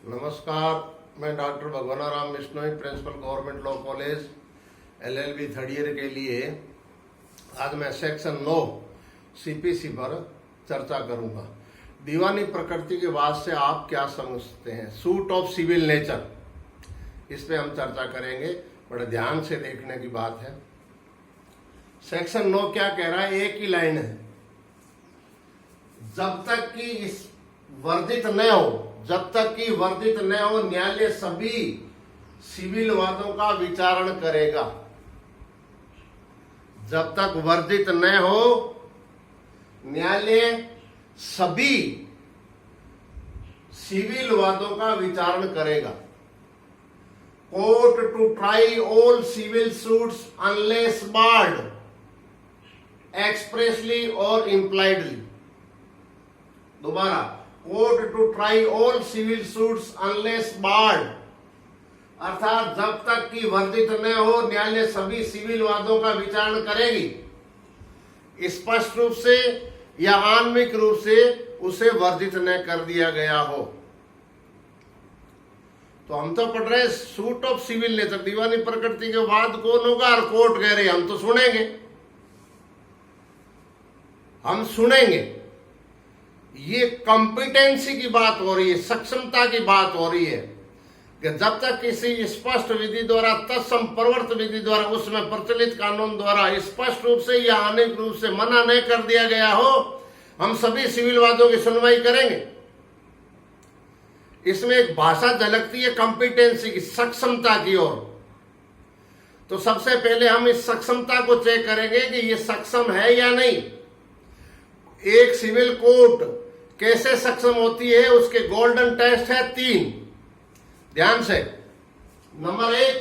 नमस्कार, मैं doctor Bhagwanaram Bishnoi, principal government law college LLB third year के लिए आज मैं सेक्शन 9 CPC पर चर्चा करूंगा। दीवानी प्रकृति के बाद से आप क्या समझते हैं? सूट ऑफ सिविल नेचर, इस पे हम चर्चा करेंगे। बड़े ध्यान से देखने की बात है। सेक्शन 9 क्या कह रहा है? एक ही लाइन है, जब तक कि इस वर्जित न हो, जब तक कि वर्जित न हो, न्यायालय सभी सिविल वादों का विचारण करेगा। जब तक वर्जित न हो, न्यायालय सभी सिविल वादों का विचारण करेगा। Court to try all civil suits unless barred expressly और इम्प्लाइडली। दोबारा, court to try all civil suits unless barred, अर्थात जब तक कि वर्जित न हो, न्यायालय सभी सिविल वादों का विचारण करेगी। स्पष्ट रूप से या आंशिक रूप से उसे वर्जित न कर दिया गया हो। तो हम तो पढ़ रहे सूट ऑफ सिविल नेचर, दीवानी प्रकृति के वाद कौन होगा? और कोर्ट कह रहे हम तो सुनेंगे, हम सुनेंगे। ये कॉम्पिटेंसी की बात हो रही है, सक्षमता की बात हो रही है कि जब तक किसी स्पष्ट विधि द्वारा, तत्सम प्रवर्त विधि द्वारा, उसमें प्रचलित कानून द्वारा स्पष्ट रूप से या आंशिक रूप से मना नहीं कर दिया गया हो, हम सभी सिविल वादों की सुनवाई करेंगे। इसमें एक भाषा झलकती है कॉम्पिटेंसी की, सक्षमता की ओर। तो सबसे पहले हम इस सक्षमता को चेक करेंगे कि ये सक्षम है या नहीं। एक सिविल कोर्ट कैसे सक्षम होती है, उसके गोल्डन टेस्ट है 3। ध्यान से। नंबर 1,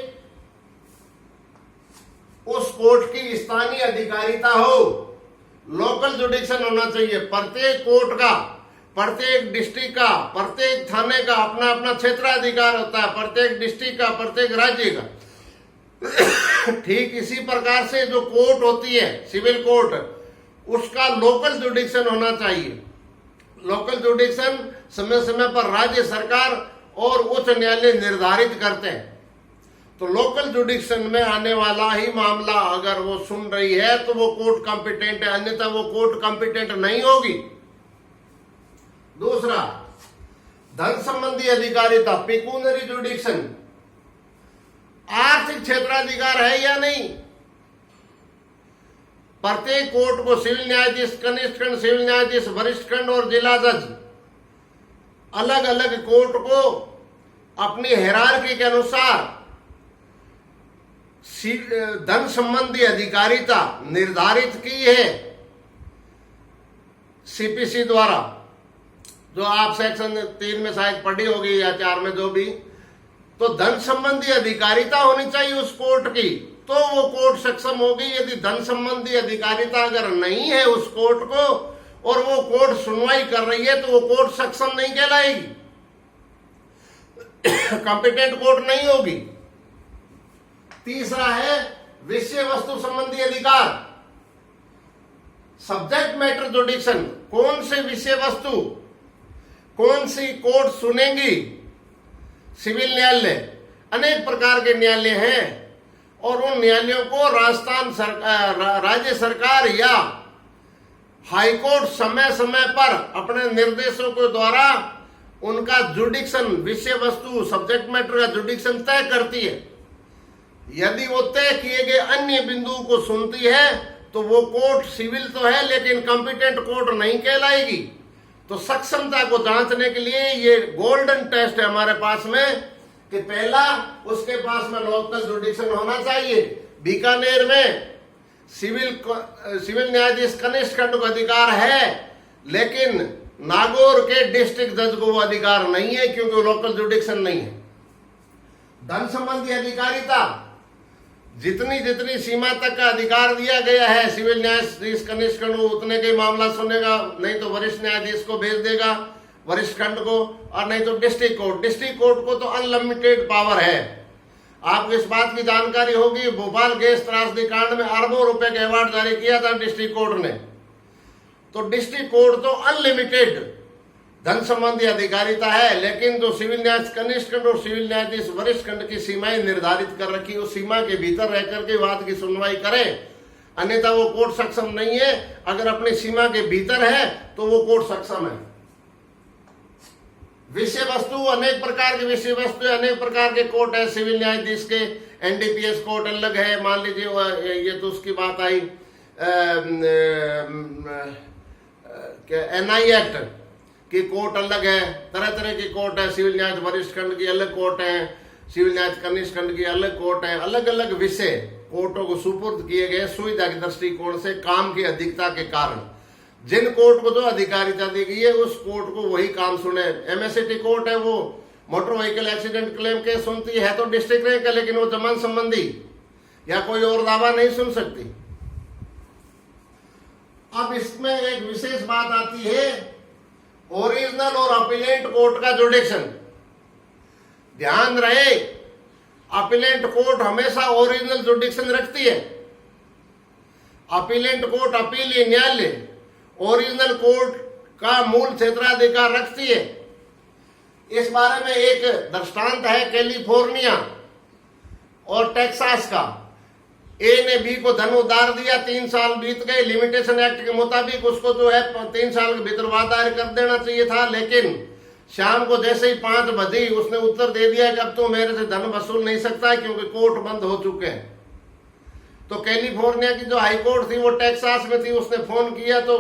उस कोर्ट की स्थानीय अधिकारिता हो, लोकल जुडिक्शन होना चाहिए। प्रत्येक कोर्ट का, प्रत्येक डिस्ट्रिक्ट का, प्रत्येक थाने का अपना अपना क्षेत्राधिकार होता है, प्रत्येक डिस्ट्रिक्ट का, प्रत्येक राज्य का। ठीक इसी प्रकार से जो कोर्ट होती है सिविल कोर्ट, उसका लोकल जुडिक्शन होना चाहिए। लोकल जुडिक्शन समय समय पर राज्य सरकार और उच्च न्यायालय निर्धारित करते हैं। तो लोकल जुडिक्शन में आने वाला ही मामला अगर वो सुन रही है तो वो कोर्ट कॉम्पिटेंट है, अन्यथा वो कोर्ट कॉम्पिटेंट नहीं होगी। दूसरा, धन संबंधी अधिकारिता, पेक्यूनरी जुडिक्शन, आर्थिक क्षेत्राधिकार है या नहीं। प्रत्येक कोर्ट को सिविल न्यायाधीश, कनिष्ठ खंड सिविल न्यायाधीश, वरिष्ठ खंड और जिला जज, अलग अलग कोर्ट को अपनी हायरार्की के अनुसार धन संबंधी अधिकारिता निर्धारित की है CPC द्वारा, जो आप सेक्शन 3 में शायद पढ़ी होगी या 4 में, जो भी। तो धन संबंधी अधिकारिता होनी चाहिए उस कोर्ट की, तो वो कोर्ट सक्षम होगी। यदि धन संबंधी अधिकारिता अगर नहीं है उस कोर्ट को और वो कोर्ट सुनवाई कर रही है, तो वो कोर्ट सक्षम नहीं कहलाएगी, कॉम्पिटेंट कोर्ट नहीं होगी। तीसरा है विषय वस्तु संबंधी अधिकार, सब्जेक्ट मैटर जुडिक्शन। कौन से विषय वस्तु, कौन सी कोर्ट सुनेंगी? सिविल न्यायालय, अनेक प्रकार के न्यायालय हैं और उन न्यायालयों को राजस्थान सरकार, राज्य सरकार या हाईकोर्ट समय समय पर अपने निर्देशों के द्वारा उनका जुडिक्शन, विषय वस्तु, सब्जेक्ट मैटर का जुडिक्शन तय करती है। यदि वो तय किए गए अन्य बिंदुओं को सुनती है तो वो कोर्ट सिविल तो है लेकिन कॉम्पिटेंट कोर्ट नहीं कहलाएगी। तो सक्षमता को जांचने के लिए ये गोल्डन टेस्ट है हमारे पास में कि पहला, उसके पास में लोकल जुडिक्शन होना चाहिए। बीकानेर में सिविल न्यायाधीश कनिष्ठ खंड को अधिकार है, लेकिन नागौर के डिस्ट्रिक्ट जज को वो अधिकार नहीं है क्योंकि वो लोकल जुडिक्शन नहीं है। धन संबंधी अधिकारिता, जितनी जितनी सीमा तक का अधिकार दिया गया है सिविल न्यायाधीश कनिष्ठ खंड को, उतने के मामला सुनेगा, नहीं तो वरिष्ठ न्यायाधीश को भेज देगा, वरिष्ठ खंड को, और नहीं तो डिस्ट्रिक्ट कोर्ट। डिस्ट्रिक्ट कोर्ट को तो अनलिमिटेड पावर है। आपको इस बात की जानकारी होगी, भोपाल गैस त्रासदी कांड में अरबों रुपए का अवार्ड जारी किया था डिस्ट्रिक्ट कोर्ट ने। तो डिस्ट्रिक्ट कोर्ट तो अनलिमिटेड धन संबंधी अधिकारिता है, लेकिन जो सिविल न्यायाधीश कनिष्ठ खंड और सिविल न्यायाधीश वरिष्ठ खंड की सीमाएं निर्धारित कर रखी, उस सीमा के भीतर रह करके वाद की सुनवाई करें, अन्यथा वो कोर्ट सक्षम नहीं है। अगर अपनी सीमा के भीतर है तो वो कोर्ट सक्षम है। विषय वस्तु, अनेक प्रकार की विषय वस्तु, अनेक प्रकार के कोर्ट है सिविल न्यायाधीश के। एनडीपीएस कोर्ट अलग है, मान लीजिए ये तो उसकी बात आई, एनआई एक्ट की कोर्ट अलग है, तरह तरह की कोर्ट है। सिविल न्यायाधीश वरिष्ठ खंड की अलग कोर्ट है, सिविल न्यायाधीश कनिष्ठ खंड की अलग कोर्ट है। अलग अलग विषय कोर्टों को सुपुर्द किए गए सुविधा के दृष्टिकोण से, काम की अधिकता के कारण। जिन कोर्ट को जो अधिकारिता दी गई है उस कोर्ट को वही काम सुने। एमएससीटी कोर्ट है, वो motor vehicle accident claim case सुनती है तो डिस्ट्रिक्ट रैंक है, लेकिन वो जमान संबंधी या कोई और दावा नहीं सुन सकती। अब इसमें एक विशेष बात आती है, ओरिजिनल और अपीलेंट कोर्ट का जुडिक्शन। ध्यान रहे, अपीलेंट कोर्ट हमेशा ओरिजिनल जुडिक्शन रखती है। अपीलेंट कोर्ट अपीलीय न्यायालय ओरिजिनल कोर्ट का मूल क्षेत्राधिकार रखती है। इस बारे में एक दृष्टांत है कैलिफोर्निया और टेक्सास का। ए ने बी को धन उधार दिया, 3 साल बीत गए, लिमिटेशन एक्ट के मुताबिक उसको जो है 3 साल के भीतर वादा दायर कर देना चाहिए था, लेकिन शाम को जैसे ही 5 बजी उसने उत्तर दे दिया कि अब तो मेरे से धन वसूल नहीं सकता है क्योंकि कोर्ट बंद हो चुके हैं। तो कैलिफोर्निया की जो हाई कोर्ट थी वो टेक्सास में थी, उसने फोन किया तो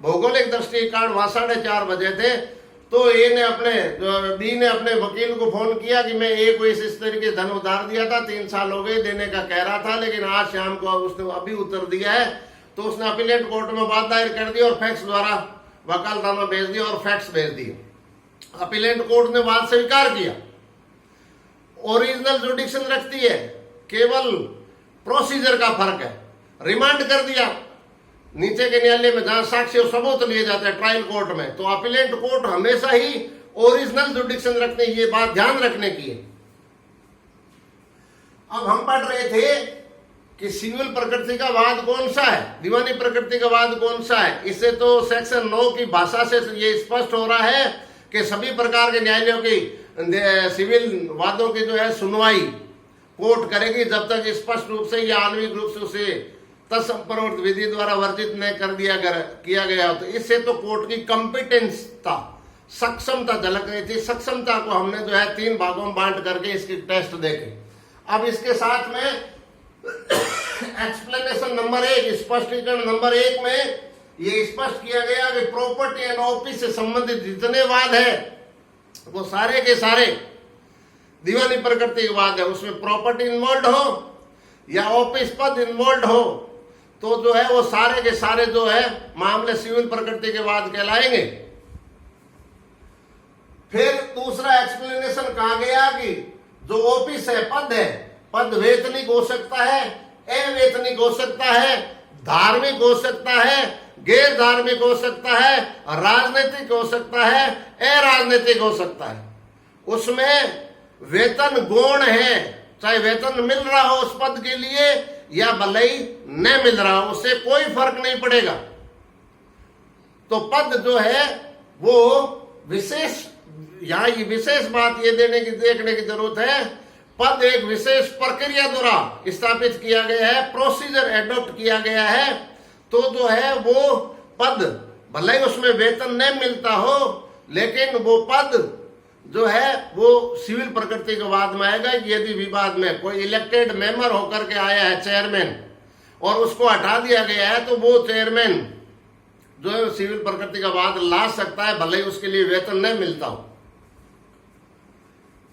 भौगोलिक दृष्टिकोण वहां 4:30 बजे थे। तो ए ने बी ने अपने वकील को फोन किया कि मैं ए को इस तरीके से धन उधार दिया था, 3 साल हो गए, देने का कह रहा था, लेकिन आज शाम को उसने अभी उत्तर दिया है। तो उसने अपीलेट कोर्ट में बात दायर कर दी और फैक्स द्वारा वकालतनामा भेज दिया और फैक्स भेज दिए। अपीलेट कोर्ट ने बात स्वीकार किया। ओरिजिनल जुडिक्शन रखती है, केवल प्रोसीजर का फर्क है। रिमांड कर दिया नीचे के न्यायालय में जहां साक्ष्य और सबूत लिए जाते हैं ट्रायल कोर्ट में, तो अपीलेट कोर्ट हमेशा ही ओरिजिनल जुडिक्शन रखने, ये बात ध्यान रखने की है। अब हम पढ़ रहे थे कि सिविल प्रकृति का वाद कौन सा है, दीवानी प्रकृति का वाद कौन सा है। इससे तो सेक्शन 9 की भाषा से ये स्पष्ट हो रहा है कि सभी प्रकार के न्यायालयों की सिविल वादों की जो है सुनवाई कोर्ट करेगी जब तक स्पष्ट रूप से या आणविक रूप से उसे तत्संप्रवृत्त विधि द्वारा वर्जित न कर किया गया हो। तो इससे तो कोर्ट की कॉम्पिटेंसता, सक्षमता झलक रही थी। सक्षमता को हमने जो है 3 भागों में बांट करके इसकी टेस्ट देखे। अब इसके साथ में एक्सप्लेनेशन नंबर 1, स्पष्टीकरण नंबर 1 में ये स्पष्ट किया गया कि प्रॉपर्टी एंड ऑफिस से संबंधित जितने वाद है वो सारे के सारे दीवानी प्रकृति के वाद है। उसमें प्रॉपर्टी इन्वॉल्व हो या ऑफिस पद इन्वॉल्व हो तो जो है वो सारे के सारे जो है मामले सिविल प्रकृति के वाद कहलाएंगे। फिर दूसरा एक्सप्लेनेशन कहा गया कि जो ऑफिस है, पद वेतनिक हो सकता है, अवैतनिक हो सकता है, धार्मिक हो सकता है, गैर धार्मिक हो सकता है, राजनीतिक हो सकता है, अराजनीतिक हो सकता है। उसमें वेतन गौण है, चाहे वेतन मिल रहा हो उस पद के लिए या भले ही न मिल रहा हो, उससे कोई फर्क नहीं पड़ेगा। तो पद जो है वो विशेष, यहां ये विशेष बात ये देखने की जरूरत है, पद एक विशेष प्रक्रिया द्वारा स्थापित किया गया है, प्रोसीजर एडॉप्ट किया गया है। तो जो है वो पद भले ही उसमें वेतन नहीं मिलता हो, लेकिन वो पद जो है वो सिविल प्रकृति के वाद में आएगा। यदि विवाद में कोई इलेक्टेड मेंबर होकर के आया है चेयरमैन और उसको हटा दिया गया है तो वो चेयरमैन जो है सिविल प्रकृति का वाद ला सकता है, भले ही उसके लिए वेतन नहीं मिलता हो।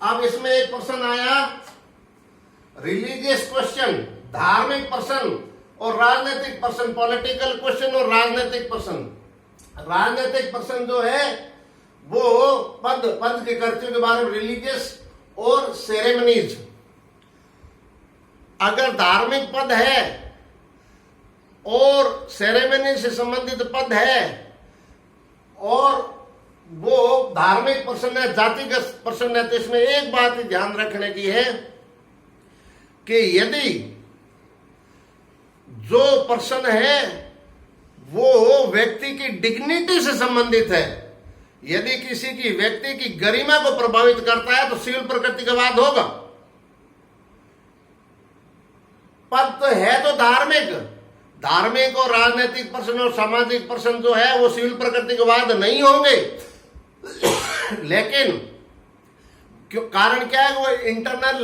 अब इसमें एक प्रश्न आया, रिलीजियस क्वेश्चन, धार्मिक प्रश्न और राजनीतिक प्रश्न, पॉलिटिकल क्वेश्चन और राजनीतिक प्रश्न। राजनीतिक प्रश्न जो है वो पद के कर्तव्य के बारे में, रिलीजियस और सेरेमनीज। अगर धार्मिक पद है और सेरेमनी से संबंधित पद है और वो धार्मिक प्रश्न है, जातिगत प्रश्न है, तो इसमें एक बात ध्यान रखने की है कि यदि जो प्रश्न है वो व्यक्ति की डिग्निटी से संबंधित है, यदि किसी की व्यक्ति की गरिमा को प्रभावित करता है तो सिविल प्रकृति का वाद होगा। पद तो है तो धार्मिक और राजनीतिक पर्सन और सामाजिक पर्सन जो है वो सिविल प्रकृति के वाद नहीं होंगे। लेकिन कारण क्या है, वो इंटरनल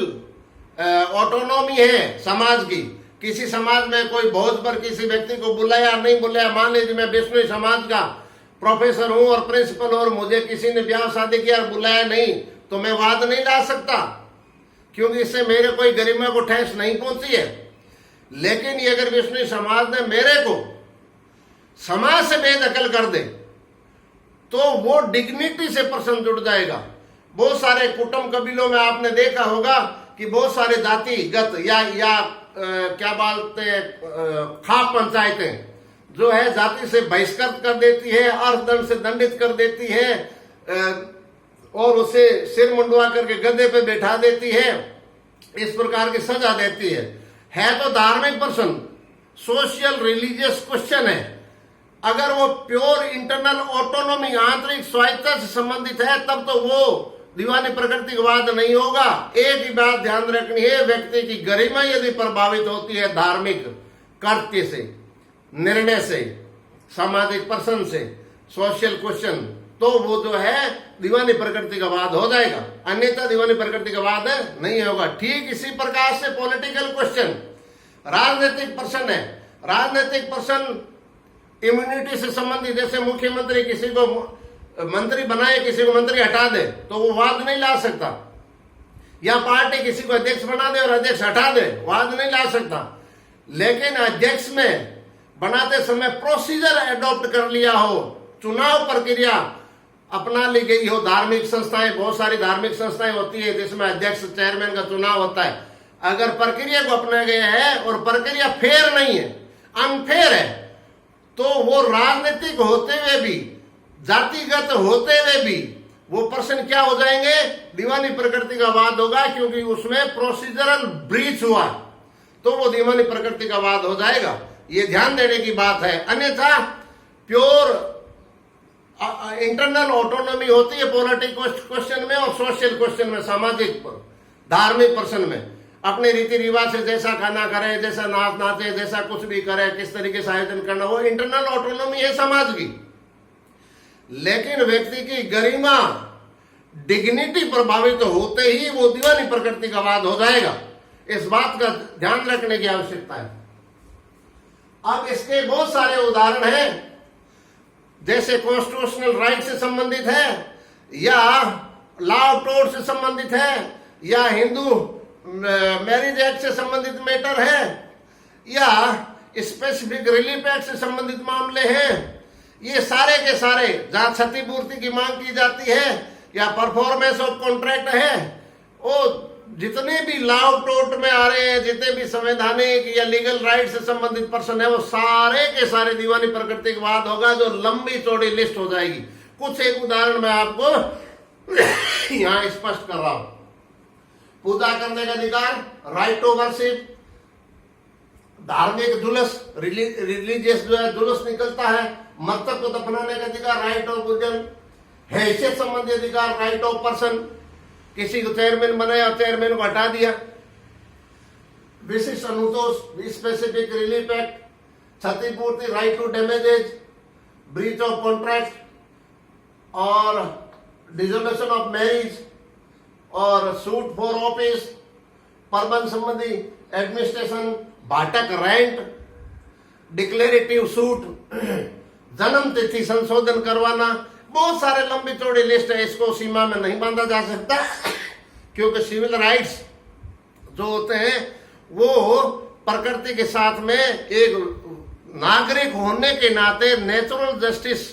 ऑटोनॉमी है समाज की। किसी समाज में कोई भोज पर किसी व्यक्ति को बुलाया नहीं बुलाया, मान लीजिए मैं बिश्नोई समाज का प्रोफेसर हूं और प्रिंसिपल और मुझे किसी ने ब्याह शादी किया और बुलाया नहीं, तो मैं वाद नहीं ला सकता, क्योंकि इससे मेरे कोई गरिमा को ठेस नहीं पहुंची है। लेकिन ये अगर बिश्नोई समाज ने मेरे को समाज से बेदखल कर दे तो वो डिग्निटी से पर्सन जुड़ जाएगा। बहुत सारे कुटुंब कबीलों में आपने देखा होगा कि बहुत सारे जातिगत या क्या बोलते हैं खाप पंचायतें जो है जाति से बहिष्कृत कर देती है, अर्थदंड से दंडित कर देती है और उसे सिर मुंडवा करके गद्दे पे बैठा देती है, इस प्रकार की सजा देती है तो धार्मिक पर्सन, सोशल रिलीजियस क्वेश्चन है। अगर वो प्योर इंटरनल ऑटोनॉमी आंतरिक स्वायत्तता से संबंधित है तब तो वो दीवानी प्रकृति का वाद नहीं होगा। एक ही बात ध्यान रखनी है, व्यक्ति की गरिमा यदि प्रभावित होती है धार्मिक कृत्य से, निर्णय से, सामाजिक पर्सन से, सोशल क्वेश्चन, तो वो जो है दीवानी प्रकृति का वाद हो जाएगा, अन्यथा दीवानी प्रकृति का वाद नहीं होगा। ठीक इसी प्रकार से पॉलिटिकल क्वेश्चन, राजनीतिक पर्सन है, राजनीतिक पर्सन इम्यूनिटी से संबंधित, जैसे मुख्यमंत्री किसी को मंत्री बनाए किसी को मंत्री हटा दे तो वो वाद नहीं ला सकता, या पार्टी किसी को अध्यक्ष बना दे और अध्यक्ष हटा दे, वाद नहीं ला सकता। लेकिन अध्यक्ष में बनाते समय प्रोसीजर एडॉप्ट कर लिया हो, चुनाव प्रक्रिया अपना ली गई हो, धार्मिक संस्थाएं, बहुत सारी धार्मिक संस्थाएं होती है जिसमें अध्यक्ष चेयरमैन का चुनाव होता है, अगर प्रक्रिया को अपनाया गया है और प्रक्रिया फेयर नहीं है, अनफेयर है, तो वो राजनीतिक होते हुए भी, जातिगत होते हुए भी वो पर्सन क्या हो जाएंगे, दीवानी प्रकृति का वाद होगा, क्योंकि उसमें प्रोसीजरल ब्रीच हुआ तो वो दीवानी प्रकृति का वाद हो जाएगा। ये ध्यान देने की बात है। अन्यथा प्योर इंटरनल ऑटोनॉमी होती है पॉलिटिकल क्वेश्चन में और सोशल क्वेश्चन में, सामाजिक धार्मिक पर्सन में, अपने रीति रिवाज से जैसा खाना करे, जैसा नाच नाचे, जैसा कुछ भी करे, किस तरीके से आयोजन करना, वो इंटरनल ऑटोनॉमी है समाज की। लेकिन व्यक्ति की गरिमा, डिग्निटी प्रभावित होते ही वो दीवानी प्रकृति का वाद हो जाएगा। इस बात का ध्यान रखने की आवश्यकता है। अब इसके बहुत सारे उदाहरण हैं, जैसे कॉन्स्टिट्यूशनल राइट से संबंधित है, या लॉ ऑफ टोर्ट से संबंधित है, या हिंदू मैरिज एक्ट से संबंधित मैटर है, या स्पेसिफिक रिलीफ एक्ट से संबंधित मामले हैं। ये सारे के सारे जहां क्षतिपूर्ति की मांग की जाती है या परफॉर्मेंस ऑफ कॉन्ट्रैक्ट है, वो जितने भी लॉ ऑफ टोर्ट में आ रहे हैं, जितने भी संवैधानिक या लीगल राइट से संबंधित पर्सन है, वो सारे के सारे दीवानी प्रकृति का वाद होगा, जो लंबी चौड़ी लिस्ट हो जाएगी। कुछ एक उदाहरण मैं आपको यहां स्पष्ट कर रहा हूं। पूजा करने का अधिकार, राइट टू वर्शिप, धार्मिक जुलूस, रिलीजियस जो है जुलूस निकलता है, मस्तक को दफनाने का अधिकार, राइट ऑफ बुजन, हैसियत संबंधी अधिकार, राइट ऑफ पर्सन, किसी को चेयरमैन बनाया, चेयरमैन को हटा दिया, विशिष्ट अनुतोष, स्पेसिफिक रिलीफ एक्ट, क्षतिपूर्ति, right to damages, breach of contract और डिसोल्यूशन ऑफ मैरिज और सूट फॉर ऑफिस, प्रबंध संबंधी, एडमिनिस्ट्रेशन, भाटक, रेंट, डिक्लेरेटिव सूट, जन्म तिथि संशोधन करवाना, बहुत सारे लंबी चौड़ी लिस्ट है। इसको सीमा में नहीं बांधा जा सकता, क्योंकि सिविल राइट्स जो होते हैं वो प्रकृति के साथ में एक नागरिक होने के नाते नेचुरल जस्टिस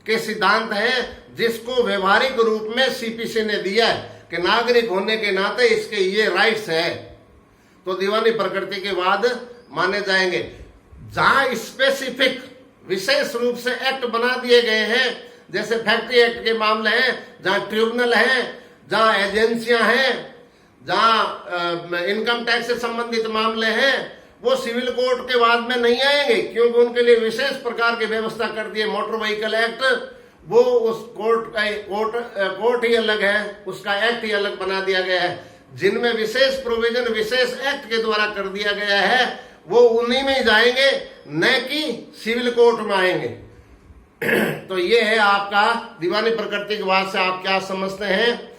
के सिद्धांत है, जिसको व्यवहारिक रूप में सीपीसी ने दिया है कि नागरिक होने के नाते इसके ये राइट्स है, तो दीवानी प्रकृति के वाद माने जाएंगे। जहां स्पेसिफिक विशेष रूप से एक्ट बना दिए गए हैं, जैसे फैक्ट्री एक्ट के मामले हैं, जहां ट्रिब्यूनल है, जहां एजेंसियां हैं, जहां इनकम टैक्स से संबंधित मामले हैं, वो सिविल कोर्ट के वाद में नहीं आएंगे, क्योंकि उनके लिए विशेष प्रकार की व्यवस्था कर दी है मोटर व्हीकल एक्ट वो उस कोर्ट ही अलग है, उसका एक्ट ही अलग बना दिया गया है। जिनमें विशेष प्रोविजन विशेष एक्ट के द्वारा कर दिया गया है वो उन्हीं में जाएंगे, न कि सिविल कोर्ट में आएंगे। तो ये है आपका दीवानी प्रकृतिवाद से आप क्या समझते हैं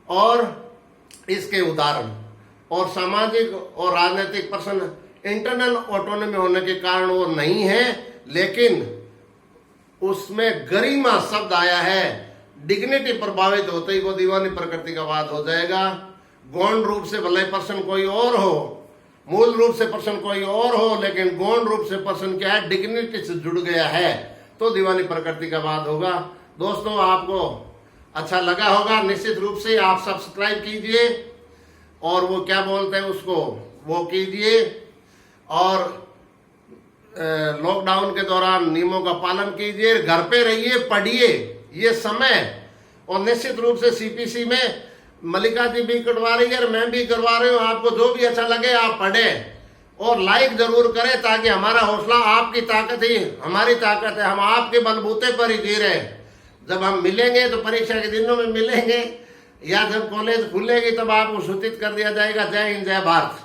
और इसके उदाहरण। और सामाजिक और राजनीतिक प्रश्न इंटरनल ऑटोनॉमी होने के कारण वो नहीं है, लेकिन उसमें गरिमा शब्द आया है, डिग्निटी प्रभावित होते ही वो दीवानी प्रकृति का वाद हो जाएगा। गौण रूप से भले पर्सन कोई और हो, मूल रूप से पर्सन कोई और हो, लेकिन गौण रूप से पर्सन क्या है, डिग्निटी से जुड़ गया है, तो दीवानी प्रकृति का वाद होगा। दोस्तों आपको अच्छा लगा होगा, निश्चित रूप से आप सब्सक्राइब कीजिए और वो क्या बोलते हैं उसको वो कीजिए, और लॉकडाउन के दौरान नियमों का पालन कीजिए, घर पे रहिए, पढ़िए ये समय। और निश्चित रूप से सीपीसी में मल्लिका जी भी करवा रही है और मैं भी करवा रही हूँ, आपको जो भी अच्छा लगे आप पढ़ें और लाइक जरूर करें, ताकि हमारा हौसला, आपकी ताकत ही हमारी ताकत है, हम आपके बलबूते पर ही जी रहे हैं। जब हम मिलेंगे तो परीक्षा के दिनों में मिलेंगे, या जब कॉलेज खुलेगी तब आपको सूचित कर दिया जाएगा। जय हिंद, जय भारत।